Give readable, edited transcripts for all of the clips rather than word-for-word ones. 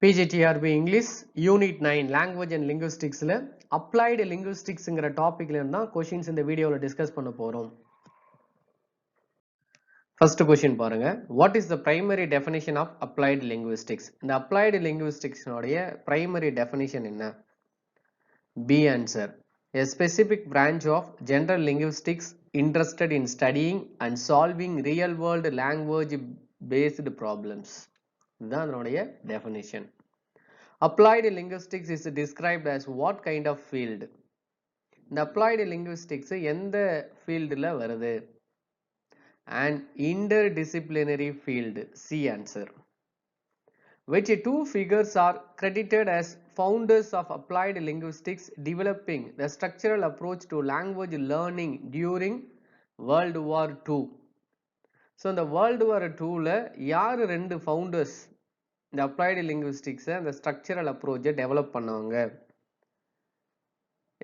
PGTRB English Unit 9 Language and Linguistics Applied Linguistics topic questions in the video discuss பண்ண போறோம். First question பாருங்க. What is the primary definition of applied linguistics? இந்த applied linguistics primary definition என்ன? B answer. A specific branch of general linguistics interested in studying and solving real world language based problems. இதுதான் அதனுடைய definition. Applied linguistics is described as what kind of field? The applied linguistics எந்த fieldல வருது? An interdisciplinary field. C answer. Which two figures are credited as founders of applied linguistics, developing the structural approach to language learning during World War II? So இந்த World War IIல யாரு ரெண்டு founders இந்த applied linguistics அந்த structural approach develop பண்ணவங்க?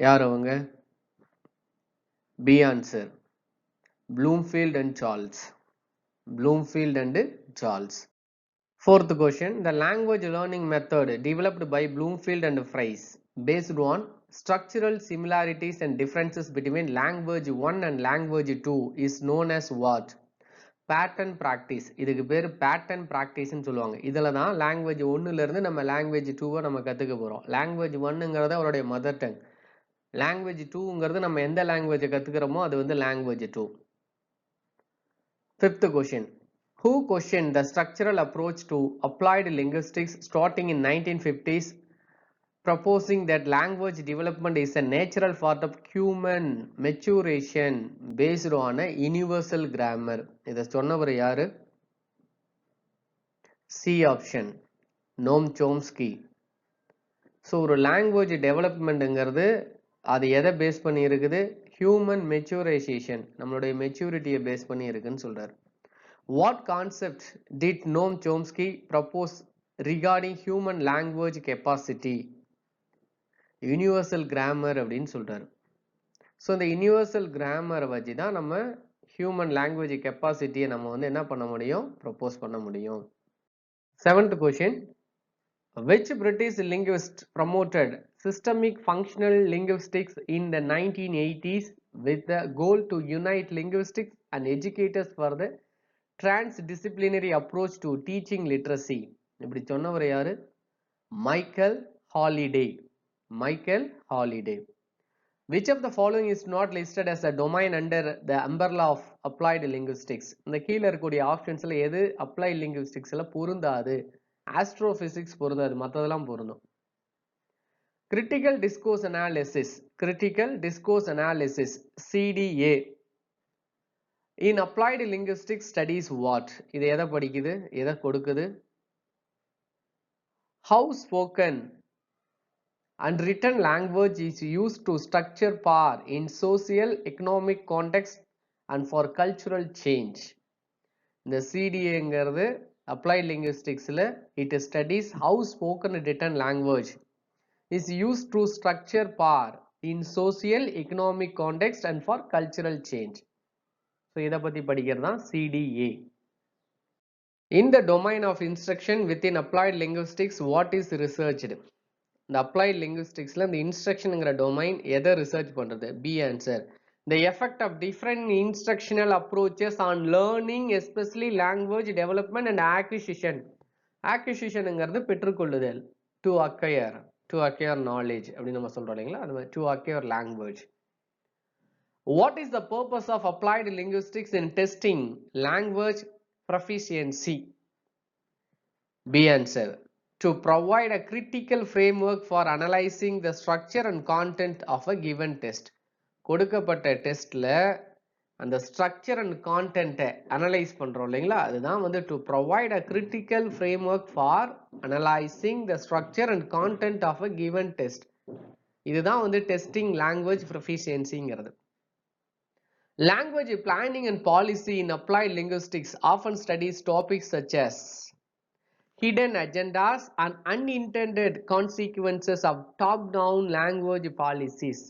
யார் அவங்க? B answer. Bloomfield and Charles. Bloomfield and Charles. Fourth question. The language learning method developed by Bloomfield and Fries based on structural similarities and differences between language 1 and language 2 is known as what? Pattern practice. இதுக்கு பேர் pattern practice ன்னு சொல்லுவாங்க. இதில தான் language 1ல இருந்து நம்ம language 2 நம்ம கத்துக்க போறோம். language 1ங்கிறது அவருடைய mother tongue. language 2ங்கிறது நம்ம எந்த language கத்துக்கிறோமோ அது வந்து language 2. Fifth question. Who questioned the structural approach to applied linguistics starting in 1950s, proposing that language development is a natural part of human maturation based on a universal grammar? இதை சொன்னவர் யாரு? C option. Noam Chomsky. So ஒரு language developmentங்கிறது அது எதை base பண்ணி இருக்குது? Human maturation. நம்மளுடைய மெச்சூரிட்டியை base பண்ணி இருக்குன்னு சொல்றாரு. What concept did Noam Chomsky propose regarding human language capacity? Universal grammar அப்படின்னு சொல்றாரு. ஸோ இந்த யூனிவர்சல் கிராமரை வச்சு தான் நம்ம ஹியூமன் லாங்குவேஜ் கெப்பாசிட்டியை நம்ம வந்து என்ன பண்ண முடியும்? ப்ரொப்போஸ் பண்ண முடியும். Seventh question. Which British linguist promoted systemic functional linguistics in the 1980s with the goal to unite linguistics and educators for the transdisciplinary approach to teaching literacy? இப்படி சொன்னவர் யாரு? Michael holiday. Michael holiday. Which of the following is not listed as a domain under the umbrella of applied linguistics? இந்த கீழ இருக்கக்கூடிய ஆப்ஷன்ஸ்ல எது applied linguisticsல பொருந்தாது? Astrophysics பொருந்தாது, மற்றதெல்லாம் பொருந்தும். Critical discourse analysis. Critical discourse analysis. CDA. In applied linguistics studies what? இது எதை படிக்குது? எதை கொடுக்குது? How spoken and written language is used to structure power in social economic context and for cultural change. இந்த CDAங்கிறது applied linguisticsல it studies how spoken and written language is used to structure power in social economic context and for cultural change. So இதை பத்தி படிக்கிறது தான் CDA. In the domain of instruction within applied linguistics, what is researched? இந்த applied linguisticsல இந்த instructionங்கிற domain எதை research பண்றது? B answer. The effect of different instructional approaches on learning, especially language development and acquisition. Acquisitionங்கிறது பெற்றுக்கொள்ளுதல். To acquire knowledge அப்படி நம்ம சொல்றோம் இல்லைங்களா? அது to acquire language. What is the purpose of applied linguistics in testing language proficiency? B answer. To provide a critical framework for analyzing the structure and content of a given test. கொடுக்கப்பட்ட டெஸ்ட்ல அந்த structure and கான்டென்ட்டை analyse பண்றோம் இல்லைங்களா? அதுதான் வந்து to provide a critical framework for analyzing the structure and content of a given test. இதுதான் வந்து testing language ப்ரொஃபிஷியன்சிங்கிறது. Language planning and policy in applied linguistics often studies topics such as hidden agendas and unintended consequences of top-down language policies.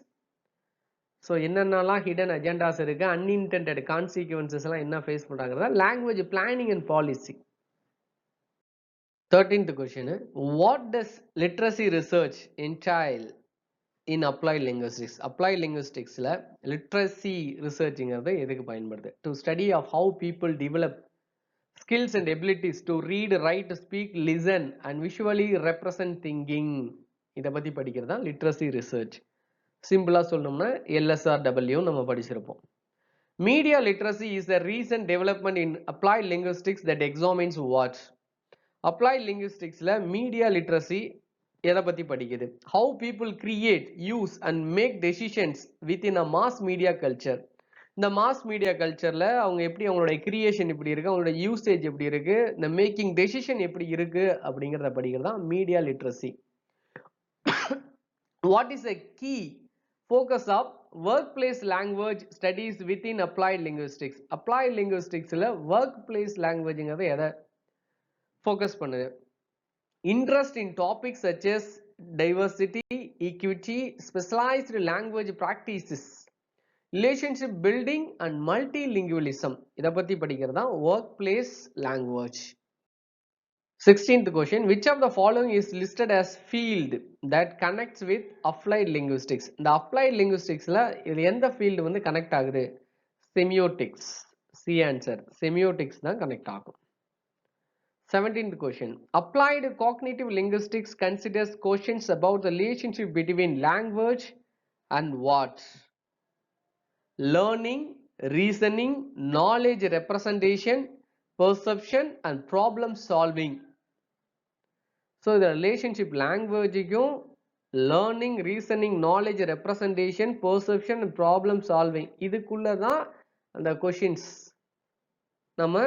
So என்னென்னலாம் hidden agendas இருக்கு, unintended consequences எல்லாம் என்ன face பண்றாங்கறத language planning and policy. 13th question. What does literacy research entail in applied linguistics? Applied linguistics la literacy research ingiradhu edhukku payanpadudhu? To study of how people develop skills and abilities to read, write, speak, listen and visually represent thinking. இதை பத்தி படிக்கிறது தான் literacy research. சிம்பிளா சொல்லணும்னா LSRW நம்ம படிச்சிருப்போம். Media literacy is a recent development in applied linguistics that examines what? Applied linguistics la media literacy எதை பத்தி படிக்குது? How people create, use and make decisions within a mass media culture. இந்த mass media கல்ச்சர்ல அவங்க எப்படி அவங்களுடைய creation எப்படி இருக்கு, அவங்களுடைய யூசேஜ் எப்படி இருக்கு, இந்த மேக்கிங் டெசிஷன் எப்படி இருக்கு அப்படிங்கிறத படிக்கிறது தான் media literacy. What is a key focus of workplace language studies within applied linguistics? applied linguisticsல workplace languageங்கிறது எதை ஃபோக்கஸ் பண்ணுது? interest in topics such as diversity, equity, specialized language practices, relationship building and multilingualism. இதை பத்தி படிக்கிறது தான் workplace language. 16th question. Which of the following is listed as field that connects with applied linguistics? இந்த applied linguisticsல இது எந்த field வந்து connect ஆகுது? semiotics. C answer. semiotics தான் கனெக்ட் ஆகும். 17th question. Applied cognitive linguistics considers questions about the relationship between language and what? Learning, reasoning, knowledge representation, perception and problem solving. So the relationship language learning, reasoning, knowledge representation, perception and problem solving இதுக்குள்ள தான் அந்த questions நம்ம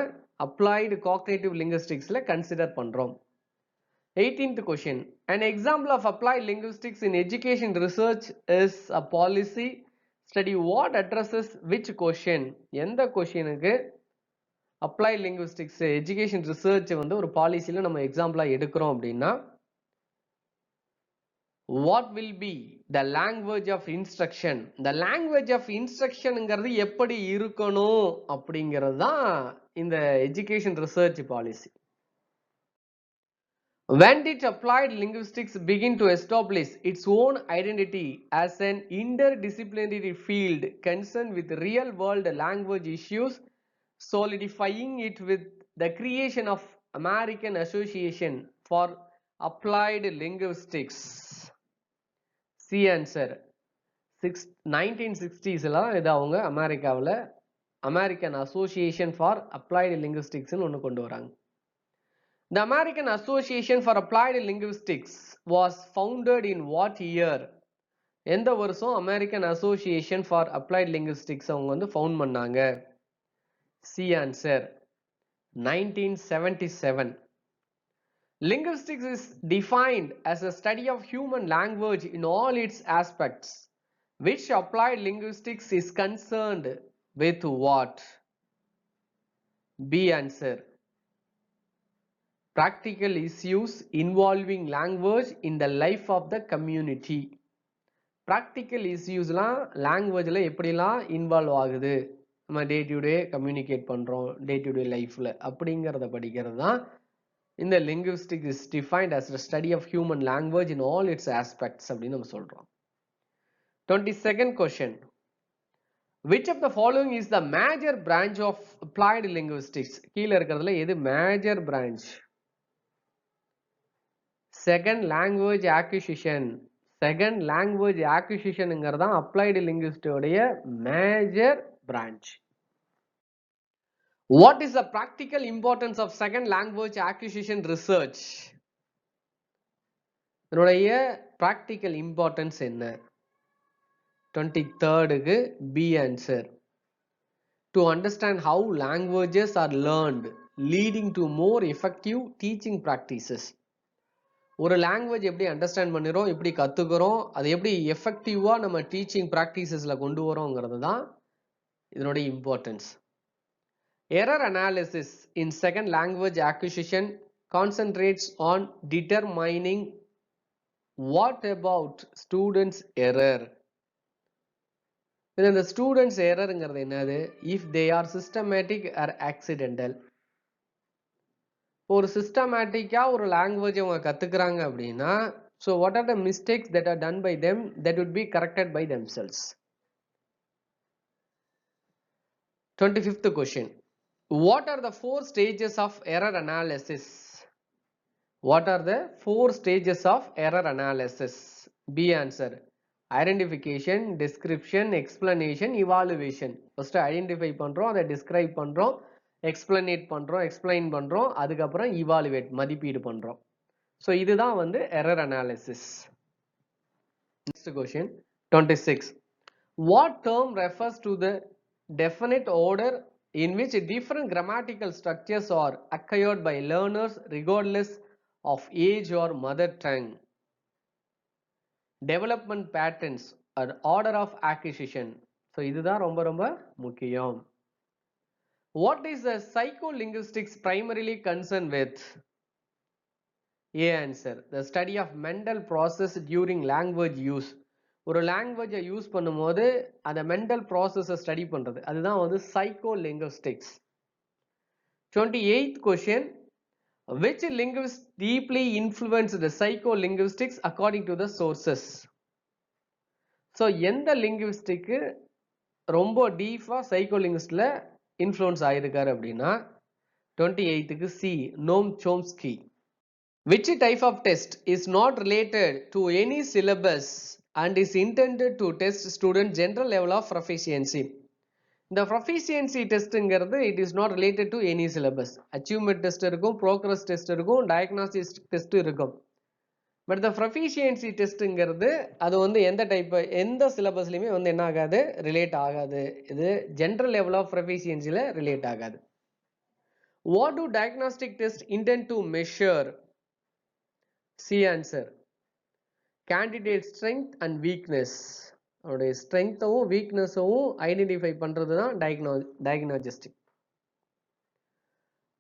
applied cognitive linguistics ல consider பண்றோம். 18th question. An example of applied linguistics in education research is a policy study what addresses which question? எந்த questionக்கு applied linguistics education research வந்து ஒரு பாலிசில நம்ம எக்ஸாம்பிளா எடுக்கிறோம் அப்படின்னா what will be the language of instruction? the language of instructionங்கிறது எப்படி இருக்கணும் அப்படிங்கிறது தான் இந்த education research policy. When did applied linguistics begin to establish its own identity as an interdisciplinary field concerned with real world language issues, solidifying it with the creation of American Association for Applied Linguistics? C answer. 1960s இது அவங்க அமெரிக்காவில் American Association for Applied Linguistics ஒன்று கொண்டு வராங்க. The American Association for Applied Linguistics was founded in what year? எந்த வருஷம் American Association for Applied Linguistics அவங்க வந்து ஃபவுண்ட் பண்ணாங்க? C answer. 1977. Linguistics is defined as a study of human language in all its aspects, which applied linguistics is concerned with what? B answer. Practical issues involving language in the life of the community. Practical issues லாம் languageல எப்படிலாம் involve ஆகுது, நம்ம day to day communicate பண்றோம் day to day லைஃப்ல அப்படிங்கிறத படிக்கிறது தான் இந்த linguistics is defined as the study of human language in all its aspects அப்படின்னு நம்ம சொல்றோம். 22nd question. Which of the following is the major branch of applied linguistics? கீழ இருக்கிறதுல எது major branch? Second language acquisition. Second language acquisitionங்கிறது தான் applied linguistics உடைய major branch. What is the practical importance of second language acquisition research? இதனுடைய practical importance என்ன? 23rd B answer. To understand how languages are learned, leading to more effective teaching practices. ஒரு language எப்படி understand பண்ணிரோம், எப்படி கத்துக்கிறோம், அது எப்படி எஃபெக்டிவா நம்ம teaching பிராக்டிசஸ்ல கொண்டு வரோங்கிறது தான் இதனுடைய importance. Error analysis in second language acquisition concentrates on determining what about students error. இந்த students errorங்கிறது என்னது? If they are systematic or accidental. ஒரு சிஸ்டமேட்டிக்கா ஒரு லாங்குவேஜ் அவங்க கத்துக்கிறாங்க அப்படின்னா, so what are the mistakes that are done by them that would be corrected by themselves? 25th question. What are the 4 stages of error analysis? What are the 4 stages of error analysis? B answer. Identification, description, explanation, evaluation. First identify பண்றோம், அதை describe பண்றோம், explanate பண்றோம், explain பண்றோம், அதுக்கப்புறம் evaluate மதிப்பீடு பண்றோம். So இதுதான் வந்து error analysis. Next question 26. What term refers to the definite order in which different grammatical structures are acquired by learners regardless of age or mother tongue? Development patterns or order of acquisition. So இதுதான் ரொம்ப ரொம்ப முக்கியம். What is the psycholinguistics primarily concerned with? A answer. The study of mental process during language use. ஒரு லாங்குவேஜை use பண்ணும்போது அந்த mental ப்ராசஸை study பண்றது அதுதான் வந்து சைக்கோலிங்குவிஸ்டிக்ஸ். 28th question. Which linguist deeply influenced the psycholinguistics according to the sources? So எந்த லிங்குவிஸ்டிக்கு ரொம்ப டீஃபா சைக்கோலிங்குவிஸ்ட்ல இன்ஃப்ளூயன்ஸ் ஆயிருக்காரு அப்படின்னா 28க்கு C Noam Chomsky. Which type of test is not related to any syllabus and is intended to test student general level of proficiency? The proficiency testங்கிறது it is not related to any syllabus. Achievement test இருக்கும், progress test இருக்கும், diagnostic test இருக்கும். But the proficiency testங்கிறது அது வந்து எந்த சிலபஸ்லயுமே வந்து என்ன ஆகாது, relate ஆகாது. இது general level of proficiencyல ரிலேட் ஆகாது. What do diagnostic tests intend to measure? C answer. Candidate strength and weakness. அவருடைய ஸ்ட்ரென்த்தையும் வீக்னஸையும் ஐடென்டிஃபை பண்றது தான் diagnostic.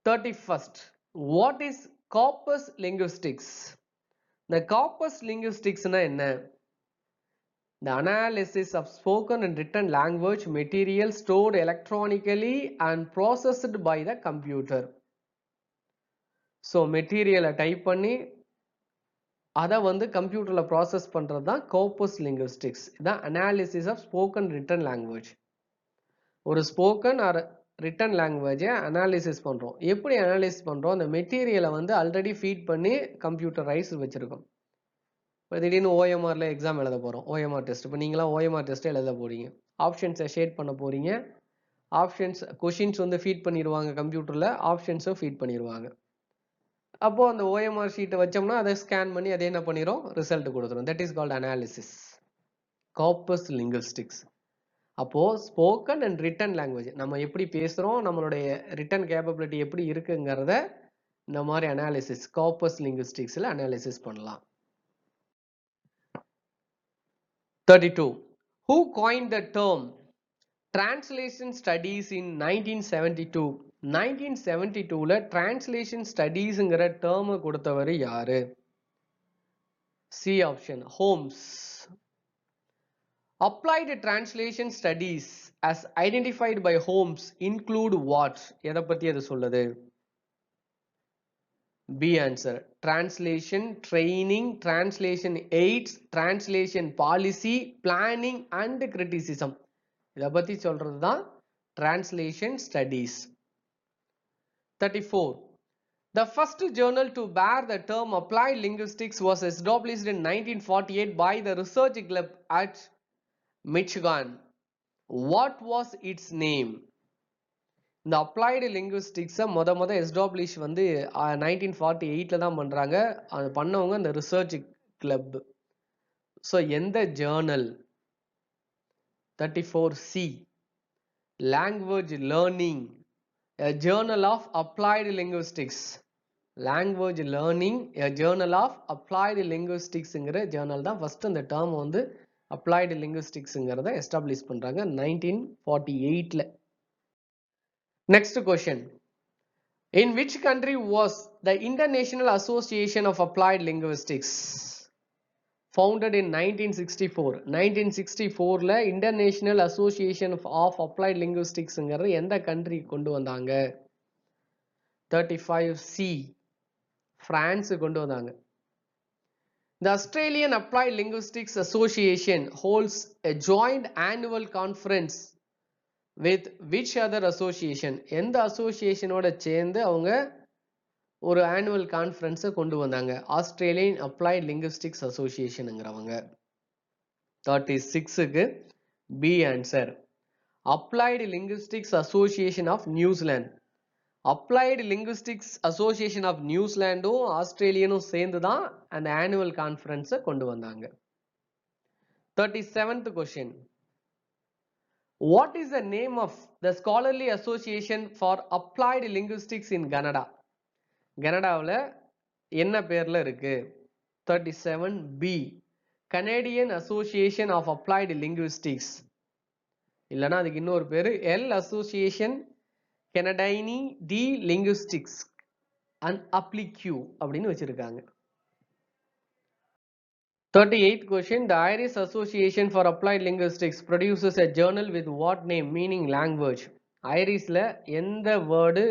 31st. What is corpus linguistics? The corpus linguistics னா என்ன? The analysis of spoken and written language material stored electronically and processed by the computer. So material type பண்ணி அதை வந்து கம்ப்யூட்டர்ல process பண்றது தான் கார்பஸ் லிங்குவிஸ்டிக்ஸ். இதான் analysis of spoken written language. ஒரு ஸ்போக்கன் ஆர் ரிட்டன் லாங்குவேஜை அனாலிசிஸ் பண்றோம். எப்படி அனாலிசிஸ் பண்றோம்? அந்த மெட்டீரியலை வந்து ஆல்ரெடி ஃபீட் பண்ணி கம்ப்யூட்டரைஸ் வச்சிருக்கோம். இப்போ திடீர்னு ஓஎம்ஆர்ல எக்ஸாம் எழுத போறோம், ஓஎம்ஆர் டெஸ்ட். இப்போ நீங்களாம் ஓஎம்ஆர் டெஸ்ட் எழுத போறீங்க, ஆப்ஷன்ஸை ஷேட் பண்ண போறீங்க. ஆப்ஷன்ஸ் கொஷின்ஸ் வந்து ஃபீட் பண்ணிடுவாங்க கம்ப்யூட்டர்ல, ஆப்ஷன்ஸும் ஃபீட் பண்ணிடுவாங்க. அப்போ அந்த ஓஎம்ஆர் ஷீட்டை வச்சோம்னா அதை ஸ்கேன் பண்ணி அதை என்ன பண்ணிரும், ரிசல்ட் கொடுத்துரும். That is called analysis, corpus linguistics. அப்போ ஸ்போக்கன் அண்ட் ரிட்டன் லாங்குவேஜ் நம்ம எப்படி பேசுறோம், நம்மளுடைய ரிட்டன் கேப்பபிலிட்டி எப்படி இருக்குங்கிறத இந்த மாதிரி அனாலிசிஸ் கார்பஸ் லிங்குவிஸ்டிக்ஸ்ல அனாலிசிஸ் பண்ணலாம். 32. Who coined the term translation studies in 1972? 1972ல டிரான்ஸ்லேஷன் ஸ்டடீஸ்ங்கிற டேர்ம் கொடுத்தவர் யாரு? C option, Holmes. Applied translation studies as identified by Holmes include what? எதை பத்தி அது சொல்லுது? B answer. Translation training, translation aids, translation policy, planning and criticism. இதை பத்தி சொல்றது தான் translation studies. 34. The first journal to bear the term applied linguistics was established in 1948 by the research club at Michigan. What was its name? இந்த applied லிங்குவிஸ்டிக்ஸை முத establish வந்து 1948ல தான் பண்றாங்க. அது பண்ணவங்க இந்த ரிசர்ச் கிளப். ஸோ எந்த journal? 34C language learning, a journal of applied linguistics. Language learning, a journal of applied linguisticsங்கிற ஜேர்னல் தான் ஃபர்ஸ்ட் இந்த டேர்ம் வந்து அப்ளைடு லிங்குவிஸ்டிக்ஸ்ங்கிறத எஸ்டாப்ளிஷ் பண்றாங்க 1948ல. Next question. In which country was the International Association of Applied Linguistics founded in 1964? 1964ல International Association of Applied Linguisticsங்கிறது எந்த country கொண்டு வந்தாங்க? 35C பிரான்ஸ் கொண்டு வந்தாங்க. The Australian Applied Linguistics Association holds a joint annual conference with which other association? எந்த அசோசியேஷனோட சேர்ந்து அவங்க ஒரு annual கான்ஃபரன்ஸை கொண்டு வந்தாங்க? ஆஸ்திரேலியன் அப்ளைட் லிங்குஸ்டிக்ஸ் அசோசியேஷனுங்கிறவங்க. 36க்கு B answer. Applied linguistics association of நியூசிலாந்து. அப்ளைடு லிங்குஸ்டிக்ஸ் அசோசியேஷன் ஆஃப் நியூசிலாண்டும் ஆஸ்திரேலியனும் சேர்ந்து தான் அந்த ஆனுவல் கான்ஃபரன்ஸை கொண்டு வந்தாங்க. 37th question. What is the name of the scholarly association for applied linguistics in Canada? கனடாவில் என்ன பேர்ல இருக்கு? 37B Canadian Association of Applied Linguistics. இல்லைன்னா அதுக்கு இன்னொரு பேரு L Association Canadienne de Linguistics and Applique அப்படின்னு வச்சிருக்காங்க. 38th question. The Irish Association for Applied Linguistics produces a journal with what name? Meaning language. ஐரிஷ்ல எந்த வேர்டு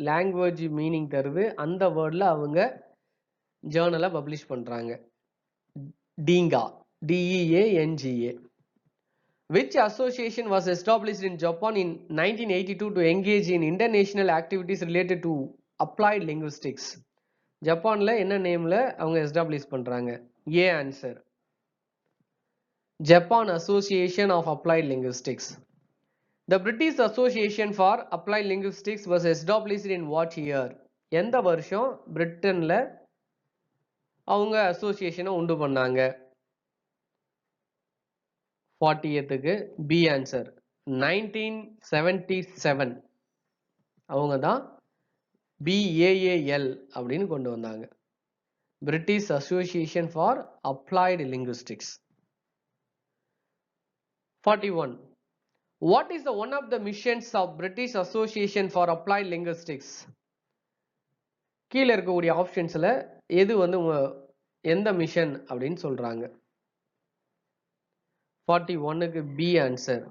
லாங்குவேஜ் மீனிங் தருது அந்த வேர்டில் அவங்க ஜேர்னலை பப்ளிஷ் பண்ணுறாங்க. டீங்கா, DEANGA. Which association was established in Japan in 1982 to engage in international activities related to applied linguistics? ஜப்பான்ல என்ன நேம்ல அவங்க எஸ்டாப்ளிஷ் பண்றாங்க? A answer. Japan Association of Applied Linguistics. The British Association for Applied Linguistics was established in what year? எந்த வருஷம் பிரிட்டன்ல அவங்க அசோசியேஷனை உண்டு பண்ணாங்க? 40க்கு பி ஆன்சர். 1977 அவங்க தான் BAAL அப்படின்னு கொண்டு வந்தாங்க. British Association for Applied Linguistics. 41. What is the one of the missions of British Association for Applied Linguistics? கீழே இருக்கக்கூடிய ஆப்ஷன்ஸ்ல எது வந்து எந்த மிஷன் அப்படின்னு சொல்றாங்க? 41க்கு B answer.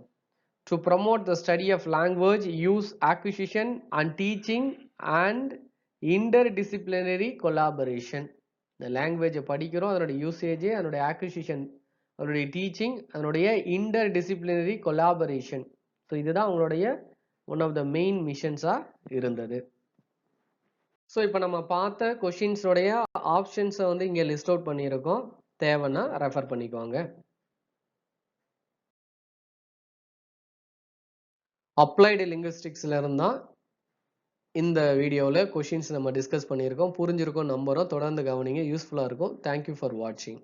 To promote the study of language use, acquisition and teaching and interdisciplinary collaboration. இந்த language படிக்கிறோம், அதனுடைய யூசேஜ், அதனுடைய ஆக்விசிஷன், அதனுடைய டீச்சிங், அதனுடைய இன்டர்டிசிப்ளினரி கொலாபரேஷன். ஸோ இதுதான் அவங்களுடைய ஒன் ஆஃப் த மெயின் மிஷன்ஸாக இருந்தது. ஸோ இப்போ நம்ம பார்த்த கொஷின்ஸோடைய ஆப்ஷன்ஸை வந்து இங்கே லிஸ்ட் அவுட் பண்ணியிருக்கோம். தேவைன்னா ரெஃபர் பண்ணிக்கோங்க. அப்ளைடு லிங்குவிஸ்டிக்ஸ்ல இருந்தால் இந்த வீடியோவில் கொஷின்ஸ் நம்ம டிஸ்கஸ் பண்ணியிருக்கோம். புரிஞ்சிருக்கோம் நம்புறோம். தொடர்ந்து கவனிங்க, யூஸ்ஃபுல்லாக இருக்கும். தேங்க்யூ ஃபார் வாட்சிங்.